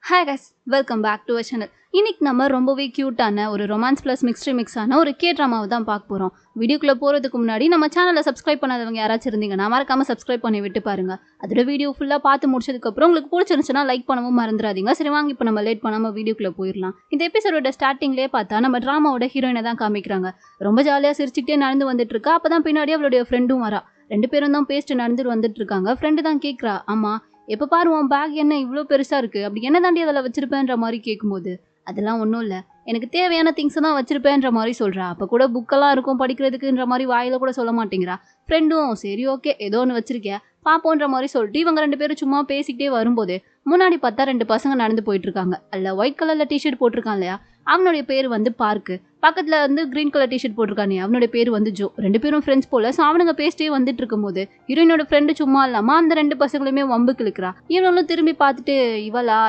Hi guys, welcome back to our channel. இன்னைக்கு நம்ம ரொம்பவே க்யூட்டான ஒரு ரொமான்ஸ் ப்ளஸ் மிக்ஸான ஒரு ட்ராமாவை தான் பார்க்க போகிறோம். வீடியோக்குள்ளே போகிறதுக்கு முன்னாடி நம்ம சேனலை சப்ஸ்கிரைப் பண்ணாதவங்க யாராச்சும் இருந்தீங்கன்னா மறக்காமல் சப்ஸ்கிரைப் பண்ணி விட்டு பாருங்கள். அதோட வீடியோ ஃபுல்லாக பார்த்து முடிச்சதுக்கப்புறம் உங்களுக்கு பிடிச்சிருந்துச்சுன்னா லைக் பண்ணவும் மறந்துடாதீங்க. சரி வாங்க, இப்போ நம்ம லேட் பண்ணாமல் வீடியோக்குள்ளே போயிடலாம். இந்த எபிசோடோட ஸ்டார்டிங்லேயே பார்த்தா நம்ம ட்ராமாவோட ஹீரோயினை தான் காமிக்கிறாங்க. ரொம்ப ஜாலியாக சிரிச்சுக்கிட்டே நடந்து வந்துட்டு இருக்கா. அப்போ தான் பின்னாடி அவளுடைய ஃப்ரெண்டும் வரா. ரெண்டு பேரும் தான் பேஸ்ட் நடந்துட்டு வந்துட்டு இருக்காங்க. ஃப்ரெண்டு தான் கேட்குறா, ஆமா எப்போ பாரு உன் பேக் என்ன இவ்வளோ பெருசாக இருக்குது, அப்படி என்ன தாண்டி அதில் வச்சிருப்பேன்ற மாதிரி கேட்கும்போது, அதெல்லாம் ஒன்றும் இல்லை, எனக்கு தேவையான திங்ஸை தான் வச்சிருப்பேன்ற மாதிரி சொல்கிறா. அப்போ கூட புக்கெல்லாம் இருக்கும் படிக்கிறதுக்குன்ற மாதிரி வாயில் கூட சொல்ல மாட்டேங்கிறா. ஃப்ரெண்டும் சரி ஓகே ஏதோ ஒன்று வச்சிருக்கேன் பாப்போன்ற மாதிரி சொல்லிட்டு இவங்க ரெண்டு பேரும் சும்மா பேசிக்கிட்டே வரும்போது முன்னாடி பார்த்தா ரெண்டு பசங்க நடந்து போயிட்டு இருக்காங்க. அதில் ஒயிட் கலரில் டிஷர்ட் போட்டிருக்கான் இல்லையா, அவனுடைய பேர் வந்து பார்க்கு. பக்கத்தில் வந்து கிரீன் கலர் டிஷர்ட் போட்டிருக்கானே அவனுடைய பேர் வந்து ஜோ. ரெண்டு பேரும் ஃப்ரெண்ட்ஸ் போல. ஸோ அவனுங்க பேசிட்டே வந்துட்டு இருக்கும்போது ஹீரோயினோட ஃப்ரெண்டு சும்மா இல்லாமல் அந்த ரெண்டு பசங்களுமே வம்புக்கு இழுக்கிறா. இவனும் திரும்பி பார்த்துட்டு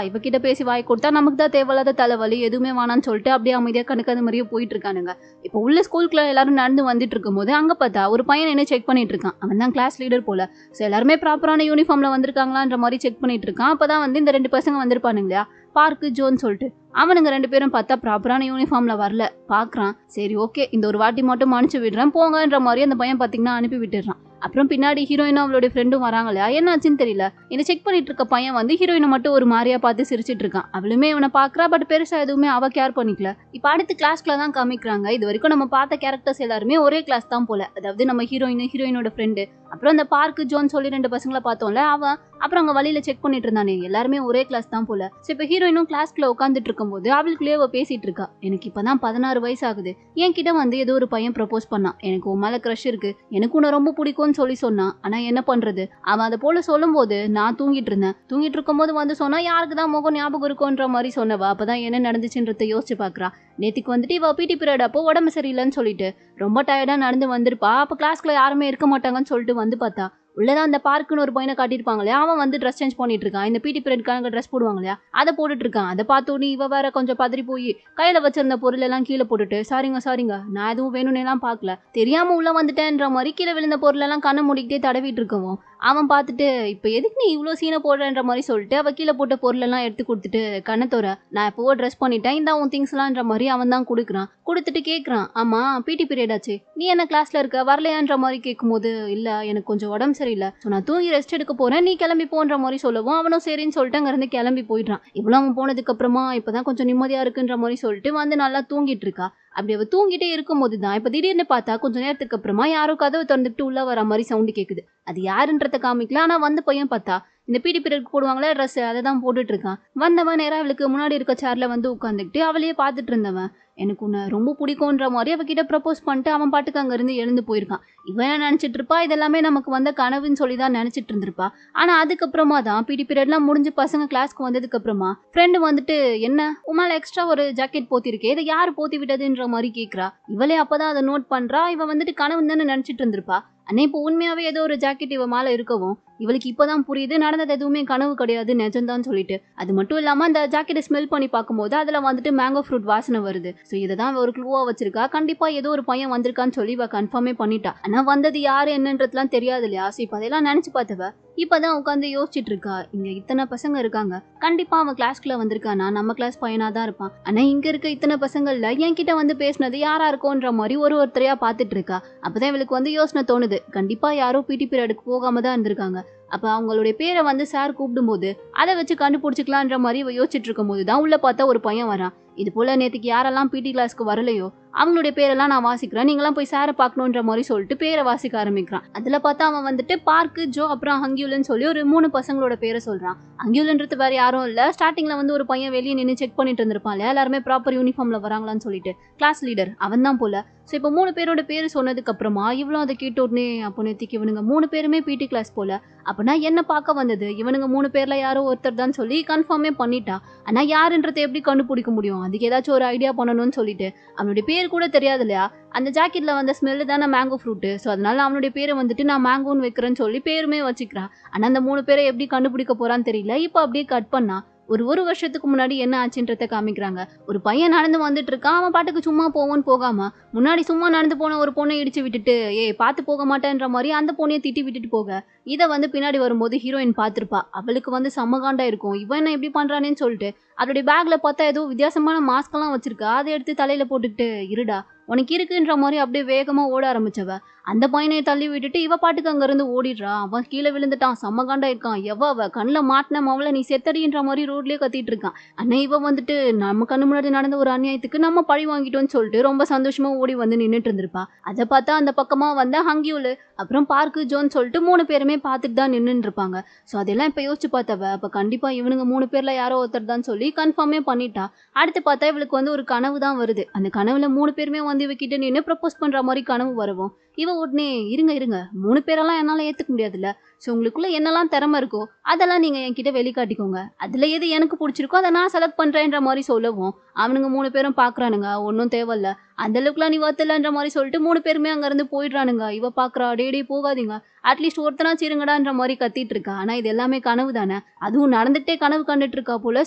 இவகிட்ட பேசி வாய் கொடுத்தா நமக்கு தான் தேவையில்லாத தலைவலி, எதுவுமே வேணான்னு சொல்லிட்டு அப்படியே அமைதியாக கணக்காத மாதிரியே போயிட்டு இருக்கானுங்க. இப்போ உள்ள ஸ்கூலுக்குள்ள எல்லாரும் நடந்து வந்துட்டு இருக்கும்போது அங்கே பார்த்தா ஒரு பையன் என்ன செக் பண்ணிட்டு இருக்கான். அவன் தான் கிளாஸ் லீடர் போல. ஸோ எல்லாருமே ப்ராப்பரான யூனிஃபார்ம்ல வந்திருக்காங்களான்ற மாதிரி செக் பண்ணிட்டு இருக்கான். அப்பதான் வந்து இந்த ரெண்டு பசங்க வந்திருப்பானுங்க இல்லையா, பார்க்கு ஜோன்னு சொல்லிட்டு. அவனுங்க ரெண்டு பேரும் பார்த்தா ப்ராப்பரான யூனிஃபார்ம்ல வரல. பார்க்குறான், சரி ஓகே இந்த ஒரு வாட்டி மட்டும் மன்னிச்சு விடுறேன் போங்கன்ற மாதிரி அந்த பையன் பார்த்தீங்கன்னா அனுப்பி விட்டுடுறான். அப்புறம் பின்னாடி ஹீரோயினும் அவளுடைய ஃப்ரெண்டும் வராங்க இல்லையா, என்னாச்சுன்னு தெரியல. என்ன செக் பண்ணிட்டு இருக்க பையன் வந்து ஹீரோயினை மட்டும் ஒரு மாதிரியா பார்த்து சிரிச்சிட்டு இருக்கான். அவளுமே இவனை பார்க்குறா, பட் பெருசா எதுவுமே அவ கேர் பண்ணிக்கல. இப்போ அடுத்து கிளாஸ்க்குள்ள தான் காமிக்கிறாங்க. இது வரைக்கும் நம்ம பார்த்த கேரக்டர்ஸ் எல்லாருமே ஒரே கிளாஸ் தான் போல. அதாவது நம்ம ஹீரோயினோட ஃப்ரெண்டு, அப்புறம் அந்த பார்க்கு ஜோன் சொல்லி ரெண்டு பசங்களை பார்த்தோம்ல அவன், அப்புறம் அங்கே வழியில செக் பண்ணிட்டு இருந்தானே எல்லாருமே ஒரே கிளாஸ் தான் போல. ஸோ இப்போ ஹீரோயினும் கிளாஸ்க்குள்ள உட்காந்துட்டு இருக்கும்போது அவளுக்குள்ளேயே அவ பேசிட்டு இருக்கா. எனக்கு இப்பதான் 16 வயசு ஆகுது. என்கிட்ட வந்து ஏதோ ஒரு பையன் ப்ரப்போஸ் பண்ணான். எனக்கு உன் மேல க்ரஷ் இருக்கு, எனக்கு உன்னை ரொம்ப பிடிக்கும்னு சொல்லி சொன்னான். ஆனா என்ன பண்றது, அவன் அதை போல சொல்லும் போது நான் தூங்கிட்டு இருந்தேன். தூங்கிட்டு இருக்கும் போது வந்து சொன்னா யாருக்கு தான் முகம் ஞாபகம் இருக்கும்ன்ற மாதிரி சொன்னவா அப்பதான் என்ன நடந்துச்சுன்றத யோசிச்சு பாக்குறா. நேத்துக்கு வந்துட்டு இவ பிடி பீரியட் அப்போ உடம்பு சரியில்லைன்னு சொல்லிட்டு ரொம்ப டயர்டா நடந்து வந்திருப்பா. அப்ப கிளாஸ்க்குள்ள யாருமே இருக்க மாட்டாங்கன்னு சொல்லிட்டு வந்து பார்த்தா உள்ளதான் அந்த பார்க்குன்னு ஒரு பையனை காட்டியிருப்பாங்க இல்லையா, அவன் வந்து ட்ரெஸ் சேஞ்ச் பண்ணிட்டு இருக்கான். இந்த பிடி பீரியட்கான ட்ரெஸ் போடுவாங்க இல்லையா, அதை போட்டுட்டு இருக்கான். அதை பார்த்தோன்னே இவ வேற கொஞ்சம் பதறி போய் கையில வச்சிருந்த பொருள் எல்லாம் கீழே போட்டுட்டு சாரிங்க நான் எதுவும் வேணும்னு எல்லாம் பார்க்கல, தெரியாம உள்ள வந்துட்டேன்ற மாதிரி கீழே விழுந்த பொருள் எல்லாம் கண்ணை மூடிக்கிட்டே தடவிட்டு இருக்கவும் அவன் பார்த்துட்டு இப்போ எதுக்கு நீ இவ்வளோ சீனை போடுறன்ற மாதிரி சொல்லிட்டு அவ கீழே போட்ட பொருள் எல்லாம் எடுத்து கொடுத்துட்டு கண்ணத்தோர நான் எப்போ ட்ரெஸ் பண்ணிட்டேன் இந்த உன் திங்ஸ்லான்ற மாதிரி அவன் தான் கொடுக்குறான். கொடுத்துட்டு கேட்குறான், ஆமா பிடி பீரியட் ஆச்சு நீ என்ன கிளாஸ்ல இருக்க வரலையான்ற மாதிரி கேட்கும்போது இல்ல எனக்கு கொஞ்சம் உடம்பு சரியில்லை, ஸோ நான் தூங்கி ரெஸ்ட் எடுக்க போறேன் நீ கிளம்பி போன்ற மாதிரி சொல்லவும் அவனும் சரின்னு சொல்லிட்டு அங்கிருந்து கிளம்பி போயிடுறான். இவ்வளோ அவன் போனதுக்கு அப்புறமா இப்பதான் கொஞ்சம் நிம்மதியா இருக்குன்ற மாதிரி சொல்லிட்டு வந்து நல்லா தூங்கிட்டு இருக்கா. அப்படி அவ தூங்கிட்டே இருக்கும்போது தான் இப்ப திடீர்னு பார்த்தா கொஞ்ச நேரத்துக்கு அப்புறமா யாரோ கதவை திறந்துட்டு உள்ள வர மாதிரி சவுண்டு கேக்குது. அது யாருன்றத காமிக்கல. ஆனா வந்து பையன் பார்த்தா இந்த பிடி பீரியட் போடுவாங்களே ட்ரெஸ் அதை தான் போட்டுட்டு இருக்கான். வந்தவன் நேரம் அவளுக்கு முன்னாடி இருக்க சேர்ல வந்து உட்காந்துக்கிட்டு அவளையே பார்த்துட்டு இருந்தவன் எனக்கு உன்னை ரொம்ப பிடிக்கும்ன்ற மாதிரி அவகிட்ட ப்ரப்போஸ் பண்ணிட்டு அவன் பாட்டுக்கு அங்க இருந்து எழுந்து போயிருக்கான். இவன் நினைச்சிட்டு இருப்பா இதெல்லாமே நமக்கு வந்த கனவுன்னு சொல்லி தான் நினைச்சிட்டு இருந்திருப்பா. ஆனா அதுக்கப்புறமா தான் பிடி பீரியட்லாம் முடிஞ்சு பசங்க கிளாஸ்க்கு வந்ததுக்கு அப்புறமா ஃப்ரெண்டு வந்துட்டு என்ன உமால எக்ஸ்ட்ரா ஒரு ஜாக்கெட் போத்திருக்கே இதை யாரு போத்தி விட்டதுன்ற மாதிரி கேட்கறா. இவளே அப்பதான் அதை நோட் பண்றா. இவ வந்துட்டு கனவு தானே நினைச்சிட்டு இருந்திருப்பா. அண்ணே இப்போ உண்மையாவே ஏதோ ஒரு ஜாக்கெட் இவ மேல இருக்கவும் இவளுக்கு இப்பதான் புரியுது நடந்தது எதுவுமே கனவு கிடையாது நிஜம்தான் சொல்லிட்டு. அது மட்டும் இல்லாம அந்த ஜாக்கெட்டை ஸ்மெல் பண்ணி பார்க்கும்போது அதுல வந்துட்டு மேங்கோ ஃப்ரூட் வாசனை வருது. ஸோ இதை தான் ஒரு க்ளூவா வச்சிருக்கா. கண்டிப்பா ஏதோ ஒரு பையன் வந்திருக்கான்னு சொல்லி இவ கன்ஃபார்மே பண்ணிட்டா. ஆனா வந்தது யாரு என்னன்றதுலாம் தெரியாது இல்லையா. ஸோ இப்ப அதெல்லாம் நினைச்சு பார்த்தவ இப்பதான் உட்காந்து யோசிச்சுட்டு இருக்கா. இங்க இத்தனை பசங்க இருக்காங்க, கண்டிப்பா அவன் கிளாஸ்க்குள்ள வந்திருக்கானா நம்ம கிளாஸ் பையனா தான் இருப்பான். ஆனா இங்க இருக்க இத்தனை பசங்கள்ல என்கிட்ட வந்து பேசினது யாரா இருக்கும்ன்ற மாதிரி ஒருத்தரையா பாத்துட்டு இருக்கா. அப்பதான் இவளுக்கு வந்து யோசனை தோணுது, கண்டிப்பா யாரோ பிடி பீரியடுக்கு போகாம தான் இருந்திருக்காங்க. அப்ப அவங்களுடைய பேரை வந்து சார் கூப்பிடும் போது அதை வச்சு கண்டுபிடிச்சிக்கலான்ற மாதிரி இவ யோசிச்சுட்டு இருக்கும் போதுதான் உள்ள பார்த்தா ஒரு பையன் வரான். இது போல நேற்றுக்கு யாரெல்லாம் பிடி கிளாஸ்க்கு வரலையோ அவங்களுடைய பேரெல்லாம் நான் வாசிக்கிறேன், நீங்களாம் போய் சாரை பார்க்கணுன்ற மாதிரி சொல்லிட்டு பேரை வாசிக்க ஆரம்பிக்கிறான். அதுல பார்த்தா அவன் வந்துட்டு பார்க்கு ஜோ அப்புறம் ஹங்கியூலன்னு சொல்லி ஒரு 3 பசங்களோட பேரை சொல்றான். ஹங்கியூலன்றது வேற யாரும் இல்ல, ஸ்டார்டிங்ல வந்து ஒரு பையன் வெளியே நின்று செக் பண்ணிட்டு இருந்திருப்பான் இல்லையா, எல்லாருமே ப்ராப்பர் யூனிஃபார்ம்ல வராங்களான்னு சொல்லிட்டு கிளாஸ் லீடர் அவன் தான் போல. ஸோ இப்போ 3 பேரோட பேரு சொன்னதுக்கு அப்புறமா இவ்வளோ அதை கேட்ட உடனே அப்போ நேற்றுக்கு இவனுங்க 3 பேருமே பிடி கிளாஸ் போல, அப்படின்னா என்ன பார்க்க வந்தது இவனுங்க 3 பேர்ல யாரோ ஒருத்தர் தான் சொல்லி கன்ஃபார்மே பண்ணிட்டா. ஆனா யாருன்றதை எப்படி கண்டுபிடிக்க முடியும், அதுக்கு ஏதாச்சும் ஒரு ஐடியா பண்ணணும்னு சொல்லிட்டு அவனுடைய பேர் கூட தெரியாது இல்லையா. அந்த ஜாக்கெட்ல வந்த ஸ்மெல்லு தானே மேங்கோ ஃப்ரூட்டு. ஸோ அதனால அவனுடைய பேரை வந்துட்டு நான் மேங்கோன்னு வைக்கிறேன்னு சொல்லி பேருமே வச்சுக்கிறான். ஆனா அந்த 3 பேரை எப்படி கண்டுபிடிக்க போறான்னு தெரியல. இப்போ அப்படியே கட் பண்ணா ஒரு வருஷத்துக்கு முன்னாடி என்ன ஆச்சுன்றத காமிக்கிறாங்க. ஒரு பையன் நடந்து வந்துட்டு இருக்கான். அவன் பாட்டுக்கு சும்மா போவோன்னு போகாம முன்னாடி சும்மா நடந்து போன ஒரு பொண்ணை இடிச்சு விட்டுட்டு பார்த்து போக மாட்டேன்ற மாதிரி அந்த பொண்ணையை திட்டி விட்டுட்டு போக இதை வந்து பின்னாடி வரும்போது ஹீரோயின் பார்த்துருப்பா. அவளுக்கு வந்து செம்ம காண்டா இருக்கும். இவன் என்ன இப்படி பண்றானேன்னு சொல்லிட்டு அவளுடைய பேக்ல பார்த்தா ஏதோ வித்தியாசமான மாஸ்க் எல்லாம் வச்சிருக்கா. அதை எடுத்து தலையில போட்டுக்கிட்டு இருடா உனக்கு இருக்குன்ற மாதிரி அப்படியே வேகமா ஓட ஆரம்பிச்சவ அந்த பையனையை தள்ளி விட்டுட்டு இவ பாட்டுக்கு அங்க இருந்து ஓடிடுறா. அவன் கீழே விழுந்துட்டான். செம்ம காண்டா இருக்கான். அவ கண்ணில் மாட்டின மவளை நீ செத்தடின்ற மாதிரி ரோட்லயே கத்திட்டு இருக்கான். ஆனா இவ வந்துட்டு நம்ம கண்ணு முன்னாடி நடந்த ஒரு அநியாயத்துக்கு நம்ம பழி வாங்கிட்டோம்னு சொல்லிட்டு ரொம்ப சந்தோஷமா ஓடி வந்து நின்றுட்டு இருந்திருப்பா. அதை பார்த்தா அந்த பக்கமா வந்த ஹங்கியூலு அப்புறம் பார்க்கு ஜோன்னு சொல்லிட்டு 3 பேருமே பார்த்துட்டு தான் நின்றுட்டு இருப்பாங்க. ஸோ அதெல்லாம் இப்போ யோசிச்சு பார்த்தவ அப்போ கண்டிப்பா இவனுங்க 3 பேர்ல யாரோ ஒருத்தர் தான் சொல்லி கன்ஃபார்மே பண்ணிட்டா. அடுத்து பார்த்தா இவளுக்கு வந்து ஒரு கனவு தான் வருது. அந்த கனவுல 3 பேருமே வந்து இவகிட்ட நின்று ப்ரப்போஸ் பண்ற மாதிரி கனவு வரவும் இவ உடனே இருங்க 3 பேரெல்லாம் என்னால ஏத்துக்க முடியாதுல்ல. ஸோ உங்களுக்குள்ள என்னெல்லாம் திறமை இருக்கோ அதெல்லாம் நீங்க என்கிட்ட வெளிக்காட்டிக்கோங்க. அதுல எது எனக்கு பிடிச்சிருக்கோ அதை நான் செலக்ட் பண்றேன்ற மாதிரி சொல்லவும் அவனுங்க 3 பேரும் பாக்குறானுங்க. ஒன்றும் தேவையில்ல அந்த அளவுக்குலாம் நீ வத்தலன்ற மாதிரி சொல்லிட்டு 3 பேருமே அங்க இருந்து போயிடுறானுங்க. இவ பாக்குறா டேடி போகாதீங்க அட்லீஸ்ட் ஒருத்தனாச்சும் இருங்கடான்ற மாதிரி கத்திட்டு இருக்கா. ஆனா இது எல்லாமே கனவு தானே. அதுவும் நடந்துட்டே கனவு கண்டுட்டு இருக்கா போல.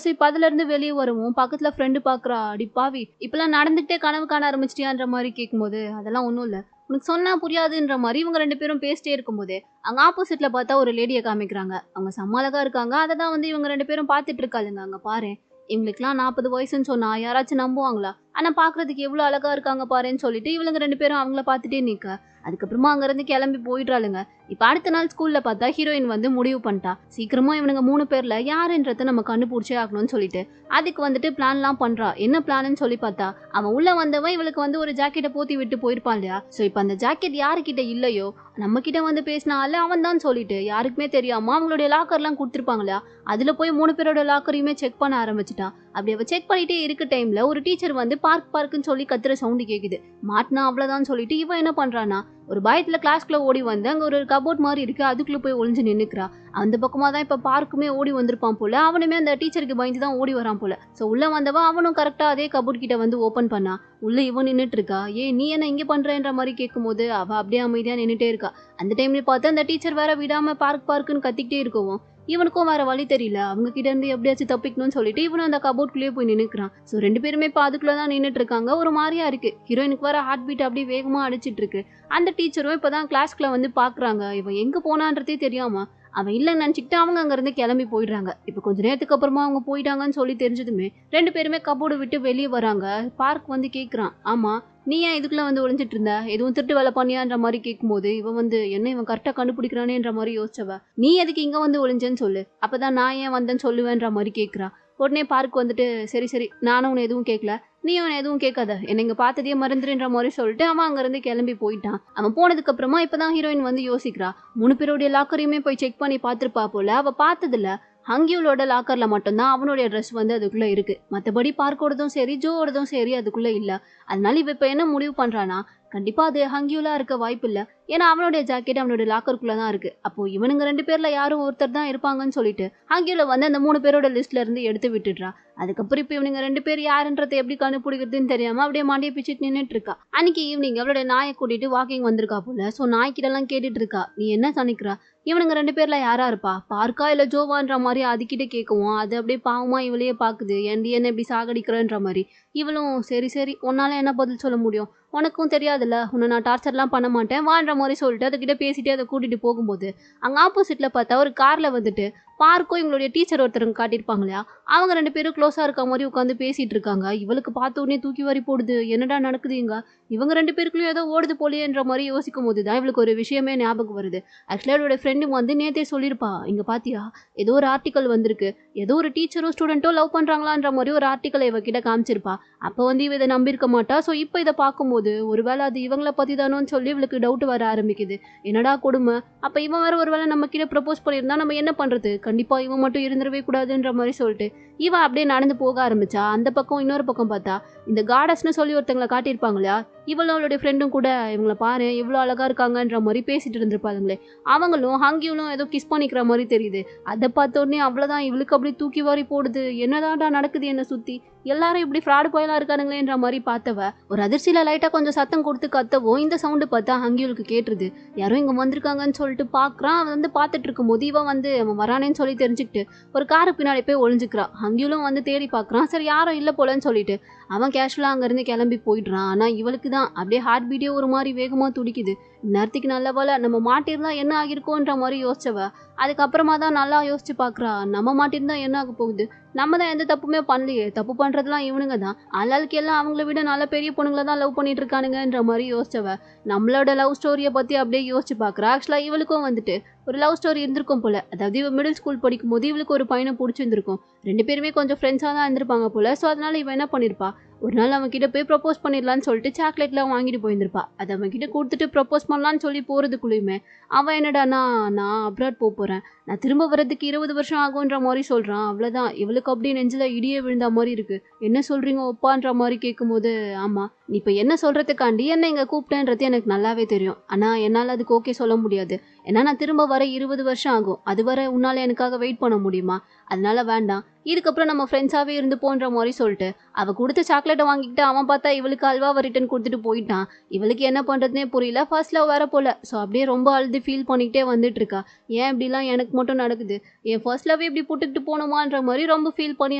ஸோ இப்போ அதுல இருந்து வெளியே வருவோம். பக்கத்துல ஃப்ரெண்டு பாக்குறா அடி பாவி இப்பெல்லாம் நடந்துட்டே கனவு காண ஆரம்பிச்சிட்டியான்ற மாதிரி கேட்கும்போது அதெல்லாம் ஒன்றும் இல்லை உனக்கு சொன்னா புரியாதுன்ற மாதிரி இவங்க 2 பேரும் பேசிட்டே இருக்கும்போதே அங்க ஆப்போசிட்ல பார்த்தா ஒரு லேடியை காமிக்கிறாங்க. அவங்க செம்ம அழகா இருக்காங்க. அதை தான் வந்து இவங்க 2 பேரும் பார்த்துட்டு இருக்காளுங்க. அங்க பாரு இவங்களுக்குலாம் 40 வயசுன்னு சொன்னா யாராச்சும் நம்புவாங்களா? ஆனா பாக்குறதுக்கு எவ்வளவு அழகா இருக்காங்க பாருன்னு சொல்லிட்டு இவளுங்க 2 பேரும் அவங்கள பார்த்துட்டே நிக்க அதுக்கப்புறமா அங்க இருந்து கிளம்பி போயிடுறாளுங்க. இப்ப அடுத்த நாள் ஸ்கூல்ல பார்த்தா ஹீரோயின் வந்து முடிவு பண்ணிட்டா சீக்கிரமா இவனுங்க 3 பேர்ல யாருன்றத நம்ம கண்டுபிடிச்சே ஆகணும்னு சொல்லிட்டு அதுக்கு வந்துட்டு பிளான்லாம் பண்றா. என்ன பிளான்னு சொல்லி பார்த்தா அவன் உள்ள வந்தவன் இவளுக்கு வந்து ஒரு ஜாக்கெட்டை போத்தி விட்டு போயிருப்பான் இல்லையா. ஸோ இப்போ அந்த ஜாக்கெட் யாருக்கிட்ட இல்லையோ நம்ம கிட்ட வந்து பேசினால அவன் தான் சொல்லிட்டு யாருக்குமே தெரியாம அவங்களுடைய லாக்கர்லாம் கொடுத்துருப்பாங்களா. அதுல போய் 3 பேரோட லாக்கரையுமே செக் பண்ண ஆரம்பிச்சிட்டா. அப்படி அவ செக் பண்ணிட்டே இருக்க டைம்ல ஒரு டீச்சர் வந்து பார்க்குன்னு சொல்லி கத்துற சவுண்டு கேக்குது. மாட்டினா அவ்வளவுதான் சொல்லிட்டு இவன் என்ன பண்றானா ஒரு பயத்துல கிளாஸ்க்குள்ள ஓடி வந்து அங்க ஒரு கபோர்ட் மாதிரி இருக்கு அதுக்குள்ள போய் ஒளிஞ்சு நின்னுக்கிறா. அந்த பக்கமா தான் இப்ப பார்க்குமே ஓடி வந்திருப்பான் போல. அவனுமே அந்த டீச்சருக்கு பயந்து தான் ஓடி வரான் போல. சோ உள்ள வந்தவ அவனும் கரெக்டா அதே கபோர்ட் கிட்ட வந்து ஓபன் பண்ணா. உள்ள இவன் நின்னுட்டு இருக்கா. நீ என்ன இங்க பண்றன்ற மாதிரி கேட்கும்போது அவ அப்படியே அமைதியா நின்னுட்டே இருக்கா. அந்த டைம்ல பார்த்து அந்த டீச்சர் வேற விடாம பார்க்குன்னு கத்திக்கிட்டே இருக்கவும் இவனுக்கும் வேற வழி தெரியல. அவங்க கிட்ட இருந்து எப்படியாச்சும் தப்பிக்கணும்னு சொல்லிட்டு இவனும் அந்த கபோர்ட்குள்ளேயே போய் நின்னுக்கிறான். ஸோ 2 பேருமே இப்போ அதுக்குள்ளதான் நின்றுட்டு இருக்காங்க. ஒரு மாதிரியா இருக்கு. ஹீரோயினுக்கு வேற ஹார்ட் பீட் அப்படியே வேகமா அடிச்சிட்டு இருக்கு. அந்த டீச்சரும் இப்பதான் கிளாஸ்க்குள்ள வந்து பாக்குறாங்க. இவன் எங்க போனான்றதே தெரியாம அவன் இல்லைன்னு நினச்சிக்கிட்டு அவங்க அங்கேருந்து கிளம்பி போயிடுறாங்க. இப்போ கொஞ்ச நேரத்துக்கு அப்புறமா அவங்க போயிட்டாங்கன்னு சொல்லி தெரிஞ்சதுமே 2 பேருமே கபோர்டு விட்டு வெளியே வராங்க. பார்க் வந்து கேட்குறான் ஆமா நீ ஏன் இதுக்குள்ள வந்து ஒளிஞ்சிட்டு இருந்த எதுவும் திருட்டு வேலை பண்ணியான்ற மாதிரி கேட்கும்போது இவன் வந்து என்ன இவன் கரெக்டாக கண்டுபிடிக்கிறானேன்ற மாதிரி யோசிச்சவ நீ எதுக்கு இங்கே வந்து ஒளிஞ்சேன்னு சொல்லு அப்பதான் நான் ஏன் வந்தேன்னு சொல்லுவேன்ற மாதிரி கேட்குறான். உடனே பார்க் வந்துட்டு சரி நானும் உன்னை எதுவும் கேட்கல நீ அவனை எதுவும் கேட்காத என்னை இங்க பார்த்ததே மறந்துடுன்ற மாதிரி சொல்லிட்டு அவன் அங்கிருந்து கிளம்பி போயிட்டான். அவன் போனதுக்கு அப்புறமா இப்பதான் ஹீரோயின் வந்து யோசிக்கிறா. 3 பேருடைய லாக்கரையுமே போய் செக் பண்ணி பார்த்துருப்பா போல. அவ பார்த்ததுல ஹங்கியூலோட லாக்கர்ல மட்டும்தான் அவனுடைய ட்ரெஸ் வந்து அதுக்குள்ள இருக்கு. மற்றபடி பார்க்கோடதும் சரி ஜோவோடதும் சரி அதுக்குள்ள இல்ல. அதனால இவ இப்ப என்ன முடிவு பண்றானா கண்டிப்பா அது ஹங்கியூலா இருக்க வாய்ப்பு இல்ல. ஏன்னா அவனுடைய ஜாக்கெட் அவனுடைய லாக்கருக்குள்ளதான் இருக்கு. அப்போ இவனுங்க 2 பேர்ல யாரும் ஒருத்தர் தான் இருப்பாங்கன்னு சொல்லிட்டு ஹங்கியூல வந்து அந்த 3 பேரோட லிஸ்ட்ல இருந்து எடுத்து விட்டுடுறா. அதுக்கப்புறம் இப்ப இவனுங்க 2 பேர் யாருன்றதை எப்படி கண்டுபிடிக்கிறதுன்னு தெரியாம அப்படியே மாண்டியை பிச்சுட்டு நின்றுட்டு இருக்கா. அன்னைக்கு ஈவினிங் அவளோட நாயை கூட்டிட்டு வாக்கிங் வந்திருக்கா போல. சோ நாய்க்கிட்ட எல்லாம் கேட்டுட்டு இருக்கா நீ என்ன நினைக்கிறா இவனுங்க 2 பேர்ல யாரா இருப்பா பார்க்கா இல்ல ஜோவான்ற மாதிரி அதுக்கிட்ட கேட்கவும் அது அப்படியே பாவமா இவளையே பாக்குது. ஏன்டி என்ன இப்படி சாகடிக்கிறன்ற மாதிரி இவளும் சரி உன்னால என்ன பதில் சொல்ல முடியும் உனக்கும் தெரியாதுல்ல உன்னை நான் டார்ச்சர்லாம் பண்ண மாட்டேன் வான்ற மாதிரி சொல்லிட்டு அதுக்கிட்ட பேசிட்டு அதை கூட்டிட்டு போகும்போது அங்க ஆப்போசிட்ல பார்த்தா ஒரு கார்ல வந்துட்டு பார்க்கும் இவங்களுடைய டீச்சர் ஒருத்தருங்க காட்டியிருப்பாங்க இல்லையா அவங்க 2 பேரும் க்ளோஸா இருக்க மாதிரி உட்காந்து பேசிட்டு இருக்காங்க. இவளுக்கு பார்த்த உடனே தூக்கி வாரி போடுது. என்னடா நடக்குது இங்க இவங்க 2 பேருக்குள்ளயும் ஏதோ ஓடுது போலியன்ற மாதிரி யோசிக்கும் போதுதான் இவளுக்கு ஒரு விஷயமே ஞாபகம் வருது. ஆக்சுவலா அவளோட ஃப்ரெண்டு வந்து நேத்தே சொல்லியிருப்பா இங்க பாத்தியா ஏதோ ஒரு ஆர்டிக்கல் வந்திருக்கு ஏதோ ஒரு டீச்சரோ ஸ்டூடெண்டோ லவ் பண்றாங்களான்ற மாதிரி ஒரு ஆர்டிக்கலை இவகிட்ட காமிச்சிருப்பா. அப்ப வந்து இவ இதை நம்பியிருக்க மாட்டா. ஸோ இப்போ இதை பார்க்கும்போது ஒருவேளை அது இவங்கள பத்தி தானோன்னு சொல்லி இவளுக்கு டவுட் வர ஆரம்பிக்குது. என்னடா கொடுமை அப்ப இவன் வேற ஒருவேளை நம்ம கிட்ட ப்ரப்போஸ் பண்ணியிருந்தா நம்ம என்ன பண்றது கண்டிப்பா இவன் மட்டும் இருந்துடவே கூடாதுன்ற மாதிரி சொல்லிட்டு இவன் அப்படியே நடந்து போக ஆரம்பிச்சா. அந்த பக்கம் இன்னொரு பக்கம் பார்த்தா இந்த காடஸ்ன்னு சொல்லி ஒருத்தங்களை காட்டியிருப்பாங்க இல்லையா இவளும் அவளுடைய ஃப்ரெண்டும் கூட இவங்களை பாரு இவ்வளோ அழகா இருக்காங்கன்ற மாதிரி பேசிட்டு இருந்திருப்பாங்களே அவங்களும் ஹங்கியூலும் ஏதோ கிஸ் பண்ணிக்கிற மாதிரி தெரியுது. அதை பார்த்த உடனே அவ்வளோதான் இவளுக்கு அப்படி தூக்கி வாரி போடுது. என்னதான்டா நடக்குது என்ன சுத்தி எல்லாரும் இப்படி ஃப்ராடு போயலா இருக்கானுங்களேன்ற மாதிரி பார்த்தவ ஒரு அதிர்ச்சியில லைட்டா கொஞ்சம் சத்தம் கொடுத்து கத்தவும் இந்த சவுண்டு பார்த்தா ஹங்கியூலுக்கு கேட்டுருது. யாரும் இங்க வந்திருக்காங்கன்னு சொல்லிட்டு பாக்குறான். அவன் வந்து பார்த்துட்டு இருக்கும் போது இவன் வந்து அவன் வரானேன்னு சொல்லி தெரிஞ்சுக்கிட்டு ஒரு காரு பின்னாடி போய் ஒளிஞ்சுக்கிறான். ஹங்கியூலும் வந்து தேடி பாக்குறான். சரி யாரும் இல்லை போலன்னு சொல்லிட்டு அவன் கேஷுவலா அங்க இருந்து கிளம்பி போயிடுறான். ஆனா இவளுக்கு தான் அப்படியே ஹார்ட் பீட்டே ஒரு மாதிரி வேகமா துடிக்குது. இந்நேரத்துக்கு நல்ல வேலை நம்ம மாட்டியிருந்தா என்ன ஆகிருக்கோன்ற மாதிரி யோசிச்சவ அதுக்கப்புறமா தான் நல்லா யோசிச்சு பார்க்குறா. நம்ம மாட்டியிருந்தா என்ன ஆக போகுது, நம்ம தான் எந்த தப்புமே பண்ணலையே, தப்பு பண்ணுறதுலாம் இவனுங்க தான், ஆளாளுக்கு எல்லாம் அவங்கள விட நல்ல பெரிய பொண்ணுங்களை தான் லவ் பண்ணிட்டு இருக்கானுங்கன்ற மாதிரி யோசிச்சவ நம்மளோட லவ் ஸ்டோரியை பற்றி அப்படியே யோசிச்சு பார்க்குறா. ஆக்சுவலாக இவளுக்கும் வந்துட்டு ஒரு லவ் ஸ்டோரி இருந்திருக்கும் போல. அதாவது இவ மிடில் ஸ்கூல் படிக்கும் போது இவளுக்கு ஒரு பையனை பிடிச்சிருந்திருக்கும். 2 பேருமே கொஞ்சம் ஃப்ரெண்ட்ஸாக தான் இருந்திருப்பாங்க போல. ஸோ அதனால இவ என்ன பண்ணியிருப்பா, ஒரு நாள் அவன் கிட்ட போய் ப்ரப்போஸ் பண்ணிடலான்னு சொல்லிட்டு சாக்லேட்லாம் வாங்கிட்டு போயிருந்திருப்பா. அதை அவன் கிட்ட கொடுத்துட்டு ப்ரப்போஸ் பண்ணலான்னு சொல்லி போகிறதுக்குள்ளேயுமே அவன் என்னடானா, நான் அப்ராட் போகிறேன், நான் திரும்ப வரதுக்கு 20 வருஷம் ஆகுன்ற மாதிரி சொல்கிறான். அவ்வளோதான், இவளுக்கு அப்படியே நெஞ்சில் இடியே விழுந்த மாதிரி இருக்குது. என்ன சொல்கிறீங்க ஒப்பான்ற மாதிரி கேட்கும்போது, ஆமாம் நீ இப்போ என்ன சொல்கிறதுக்காண்டி என்ன இங்கே கூப்பிட்டேன்றது எனக்கு நல்லாவே தெரியும். ஆனால் என்னால் அதுக்கு ஓகே சொல்ல முடியாது. ஏன்னா நான் திரும்ப வர 20 வருஷம் ஆகும். அது வரை உன்னால் எனக்காக வெயிட் பண்ண முடியுமா? அதனால வேண்டாம், இதுக்கப்புறம் நம்ம ஃப்ரெண்ட்ஸாகவே இருந்து போன்ற மாதிரி சொல்லிட்டு அவள் கொடுத்த சாக்லேட்டை வாங்கிக்கிட்டு அவன் பார்த்தா இவளுக்கு அல்வாவை ரிட்டன் கொடுத்துட்டு போயிட்டான். இவளுக்கு என்ன பண்ணுறதுனே புரியல. ஃபர்ஸ்ட் லவ் வேற போல. ஸோ அப்படியே ரொம்ப அழுது ஃபீல் பண்ணிக்கிட்டே வந்துட்டு இருக்கா. ஏன் இப்படிலாம் எனக்கு மட்டும் நடக்குது, என் ஃபர்ஸ்ட் லவ்வே இப்படி போட்டுக்கிட்டு போகணுமான்ற மாதிரி ரொம்ப ஃபீல் பண்ணி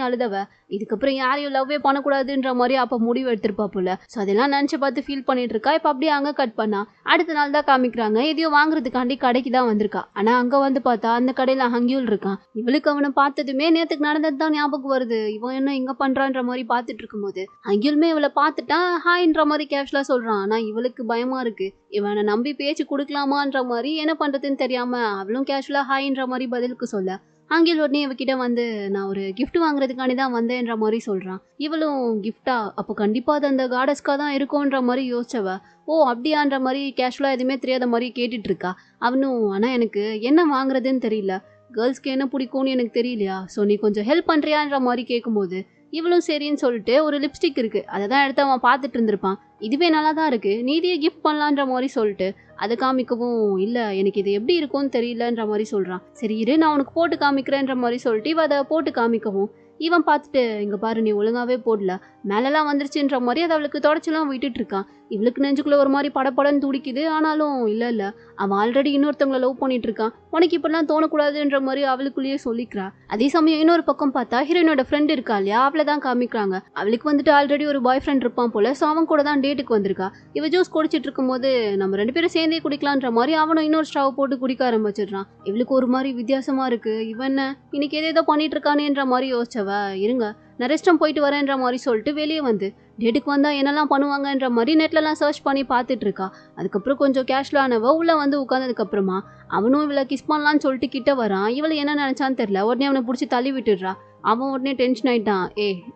அழுதவ இதுக்கப்புறம் யாரையும் லவ்வே பண்ணக்கூடாதுன்ற மாதிரி அப்போ முடிவு எடுத்திருப்பா போல. ஸோ அதெல்லாம் நினச்சி பார்த்து ஃபீல் பண்ணிட்டு இருக்கா. இப்போ அப்படியே அங்கே கட் பண்ணா அடுத்த நாள் தான் காமிக்கிறாங்க. எதையோ வாங்குறதுக்காண்டி கடைக்கு தான் வந்திருக்கா. ஆனால் அங்கே வந்து பார்த்தா அந்த கடையில் ஹங்கியூல் இருக்கான். இவளுக்கு அவனை பார்த்ததுமே நேற்றுக்கு நடந்தது தான் ஞாபகம் வருது. இவன் என்ன இங்கே பண்ணுறான்ற மாதிரி பார்த்துட்டு இருக்கும்போது ஹங்கியூலுமே இவளை பார்த்துட்டான். ஹாய்ன்ற மாதிரி கேஷுவலாக சொல்கிறான். ஆனால் இவளுக்கு பயமாக இருக்குது. இவனை நம்பி பேச்சு கொடுக்கலாமான்ற மாதிரி என்ன பண்ணுறதுன்னு தெரியாமல் அவளும் கேஷுவலாக ஹாய்ன்ற மாதிரி பதிலுக்கு சொல்ல ஆங்கில் உடனே இவகிட்ட வந்து நான் ஒரு கிஃப்ட் வாங்குறதுக்காண்டி தான் வந்தேன்ற மாதிரி சொல்கிறான். இவளும் கிஃப்டா, அப்போ கண்டிப்பாக அது அந்த காடஸ்க்காக தான் இருக்கும்ன்ற மாதிரி யோசிச்சவ ஓ அப்படியான்ற மாதிரி கேஷுவலாக எதுவுமே தெரியாத மாதிரி கேட்டுட்டு இருக்கா. அவனும் ஆனால் எனக்கு என்ன வாங்குறதுன்னு தெரியல, கேர்ள்ஸ்க்கு என்ன பிடிக்கும்னு எனக்கு தெரியலையா, ஸோ நீ கொஞ்சம் ஹெல்ப் பண்ணுறியான்ற மாதிரி கேட்கும்போது இவளும் சரின்னு சொல்லிட்டு ஒரு லிப்ஸ்டிக் இருக்குது அதை தான் எடுத்து அவன் பார்த்துட்டு இருந்திருப்பான். இதுவே நல்லா தான் இருக்குது, நீ இதையே கிஃப்ட் பண்ணலான்ற மாதிரி சொல்லிட்டு அதை காமிக்கவும் இல்லை எனக்கு இது எப்படி இருக்கும்னு தெரியலன்ற மாதிரி சொல்கிறான். சரி இரு நான் உனக்கு போட்டு காமிக்கிறேன்ற மாதிரி சொல்லிட்டு இவ அதை போட்டு காமிக்கவும் இவன் பார்த்துட்டு இங்கே பாரு நீ ஒழுங்காகவே போடல, மேலெல்லாம் வந்துருச்சுன்ற மாதிரி அதை அவளுக்கு தொடச்செல்லாம் விட்டுட்டு இருக்கான். இவளுக்கு நெஞ்சுக்குள்ளே ஒரு மாதிரி படப்படன்னு துடிக்குது. ஆனாலும் இல்லை அவன் ஆல்ரெடி இன்னொருத்தவங்களை லவ் பண்ணிட்டு இருக்கான், உனக்கு இப்படிலாம் தோணக்கூடாதுன்ற மாதிரி அவளுக்குள்ளேயே சொல்லிக்கிறா. அதே சமயம் இன்னொரு பக்கம் பார்த்தா ஹீரோயினோட ஃப்ரெண்ட் இருக்கா இல்லையா, அவளை தான் காமிக்கிறாங்க. அவளுக்கு வந்துட்டு ஆல்ரெடி ஒரு பாய் ஃப்ரெண்ட் இருப்பான் போல. ஸோ அவன் கூட தான் டேட்டுக்கு வந்திருக்கா. இவ ஜூஸ் குடிச்சிட்டு இருக்கும்போது நம்ம 2 பேரும் சேர்ந்தே குடிக்கலான்ற மாதிரி அவனும் இன்னொரு ஸ்டவ் போட்டு குடிக்க ஆரம்பிச்சிடுறான். இவளுக்கு ஒரு மாதிரி வித்தியாசமா இருக்கு, இவன் இன்னைக்கு ஏதேதோ பண்ணிட்டு இருக்கானேன்ற மாதிரி யோசிச்சவ இருங்க நான் ரெஸ்டம் போயிட்டு வரேன்ற மாதிரி சொல்லிட்டு வெளியே வந்து டேட்டுக்கு வந்தா என்னெல்லாம் பண்ணுவாங்கன்ற மாதிரி நெட்லலாம் சர்ச் பண்ணி பார்த்துட்டு இருக்கா. அதுக்கப்புறம் கொஞ்சம் கேஷுவலானவ உள்ள வந்து உட்காந்ததுக்கப்புறமா அவனும் இவளை கிஸ் பண்ணலான்னு சொல்லிட்டு கிட்ட வரான். இவளை என்ன நினைச்சான்னு தெரியல, உடனே அவனை பிடிச்சி தள்ளி விட்டுடுறா. அவன் உடனே டென்ஷன் ஆயிட்டான்.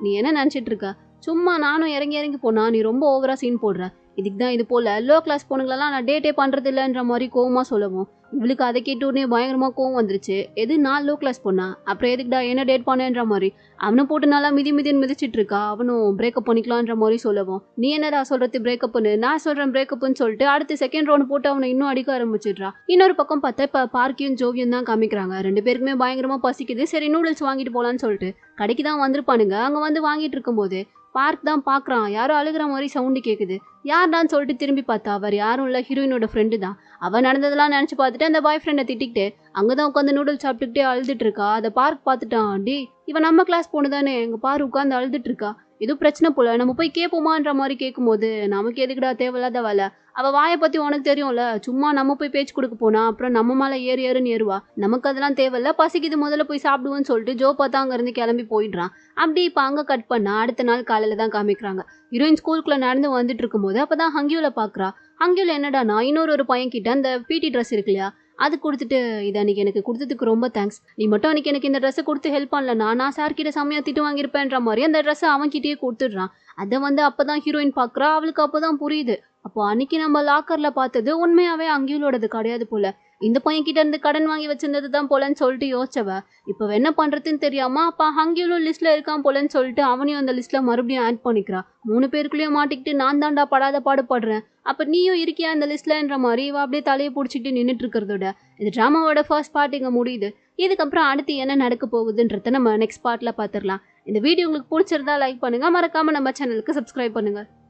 நீ என்ன நினச்சிட்டு இருக்க, சும்மா நானும் இறங்கி போனா நீ ரொம்ப ஓவரா சீன் போடுற, இதுக்கு தான் இது போல் லோ கிளாஸ் பொண்ணுங்களெல்லாம் நான் டேட்டே பண்ணுறது இல்லைன்ற மாதிரி கோவமாக சொல்லவும் இவளுக்கு அதை கேட்டு உடனே பயங்கரமாக கோவம் வந்துருச்சு. எது நான் லோ கிளாஸ் பொண்ணா, அப்புறம் எதுக்குடா என்ன டேட் பண்ணேன்ற மாதிரி அவனை போட்டு நல்லா மிதின்னு மிதிச்சிட்டு இருக்கா. அவனும் பிரேக்கப் பண்ணிக்கலான்ற மாதிரி சொல்லவும் நீ என்னடா சொல்கிறது பிரேக்கப்னு, நான் சொல்கிறேன் பிரேக்கப்னு சொல்லிட்டு அடுத்து செகண்ட் ரவுண்ட் போட்டு அவனை இன்னும் அடிக்க ஆரம்பிச்சிடுறா. இன்னொரு பக்கம் பார்த்தா இப்போ பார்க்கியும் ஜோவியும் தான் காமிக்கிறாங்க. 2 பேருக்குமே பயங்கரமாக பசிக்குது. சரி நூடுல்ஸ் வாங்கிட்டு போகலான்னு சொல்லிட்டு கடைக்கு தான் வந்திருப்பானுங்க. அங்கே வந்து வாங்கிட்டு இருக்கும்போது பார்க் தான் பார்க்குறான். யாரோ அழுகிற மாதிரி சவுண்டு கேட்குது. யார்டான்னு சொல்லிட்டு திரும்பி பார்த்தா அவர் யாரும் இல்லை, ஹீரோயினோட ஃப்ரெண்டு தான். அவன் நடந்ததெல்லாம் நினச்சி பார்த்துட்டு அந்த பாய் ஃப்ரெண்டை திட்டிக்கிட்டு அங்கே தான் உட்காந்து நூடுல்ஸ் சாப்பிட்டுக்கிட்டே அழுதுட்டு இருக்கா. அதை பார்க் பார்த்துட்டான். டி இவன் நம்ம கிளாஸ் பொண்ணு தானே, எங்கள் பாரு உட்காந்து அழுதுட்டு இருக்கா, எதுவும் பிரச்சனை போல, நம்ம போய் கேட்போமான்ற மாதிரி கேட்கும்போது நமக்கு எதுக்குடா தேவையில்லாத வேலை, அவள் வாயை பற்றி உனக்கு தெரியும்ல, சும்மா நம்ம போய் பேச்சு கொடுக்க போனா அப்புறம் நம்ம மேலே ஏறுன்னு ஏறுவா, நமக்கு அதெல்லாம் தேவையில்ல, பசிக்குது முதல்ல போய் சாப்பிடுவோன்னு சொல்லிட்டு ஜோ பார்த்தா அங்கேருந்து கிளம்பி போயிடுறான். அப்படி இப்போ அங்கே கட் பண்ணா அடுத்த நாள் காலையில் தான் காமிக்கிறாங்க. ஹீரோயின் ஸ்கூலுக்குள்ளே நடந்து வந்துட்டு இருக்கும்போது அப்போ தான் ஹங்கியூலை பார்க்குறா. ஹங்கியூல் என்னடானா இன்னொரு பையன் கிட்ட அந்த பிடி ட்ரெஸ் இருக்கு இல்லையா அது கொடுத்துட்டு இதை அன்றைக்கி எனக்கு கொடுத்ததுக்கு ரொம்ப தேங்க்ஸ், நீ மட்டும் அன்றைக்கி எனக்கு இந்த ட்ரெஸ்ஸை கொடுத்து ஹெல்ப் பண்ணலன்னா நான் சார்கிட்ட செம்மையாக திட்டு வாங்கியிருப்பேன்ற மாதிரி அந்த ட்ரெஸ்ஸை அவன்கிட்டயே கொடுத்துட்றான். அதை வந்து அப்போ தான் ஹீரோயின் பார்க்குறா. அவளுக்கு அப்போ தான் புரியுது, அப்போ அன்றைக்கி நம்ம லாக்கரில் பார்த்தது உண்மையாகவே அங்கியூலோடது கிடையாது போல, இந்த பையன்கிட்ட இருந்து கடன் வாங்கி வச்சிருந்தது தான் போலன்னு சொல்லிட்டு யோசிச்சவ இப்போ என்ன பண்ணுறதுன்னு தெரியாமல் அப்போ ஹங்கியூலும் லிஸ்ட்டில் இருக்கான் போலன்னு சொல்லிட்டு அவனையும் அந்த லிஸ்ட்டில் மறுபடியும் ஆட் பண்ணிக்கிறா. 3 பேருக்குள்ளேயும் மாட்டிக்கிட்டு நான் தாண்டா படாத பாடுபடுறேன், அப்போ நீயும் இருக்கியா இந்த லிஸ்ட்லன்ற மாதிரி இவ அப்படியே தலையை பிடிச்சிட்டு நின்றுட்டு இருக்கிறதோட இந்த ட்ராமாவோட ஃபர்ஸ்ட் பார்ட் இங்கே முடியுது. இதுக்கப்புறம் அடுத்து என்ன நடக்க போகுதுன்றத நம்ம நெக்ஸ்ட் பார்ட்டில் பார்த்துடலாம். இந்த வீடியோ உங்களுக்கு பிடிச்சிருந்தா லைக் பண்ணுங்கள், மறக்காமல் நம்ம சேனலுக்கு சப்ஸ்கிரைப் பண்ணுங்கள்.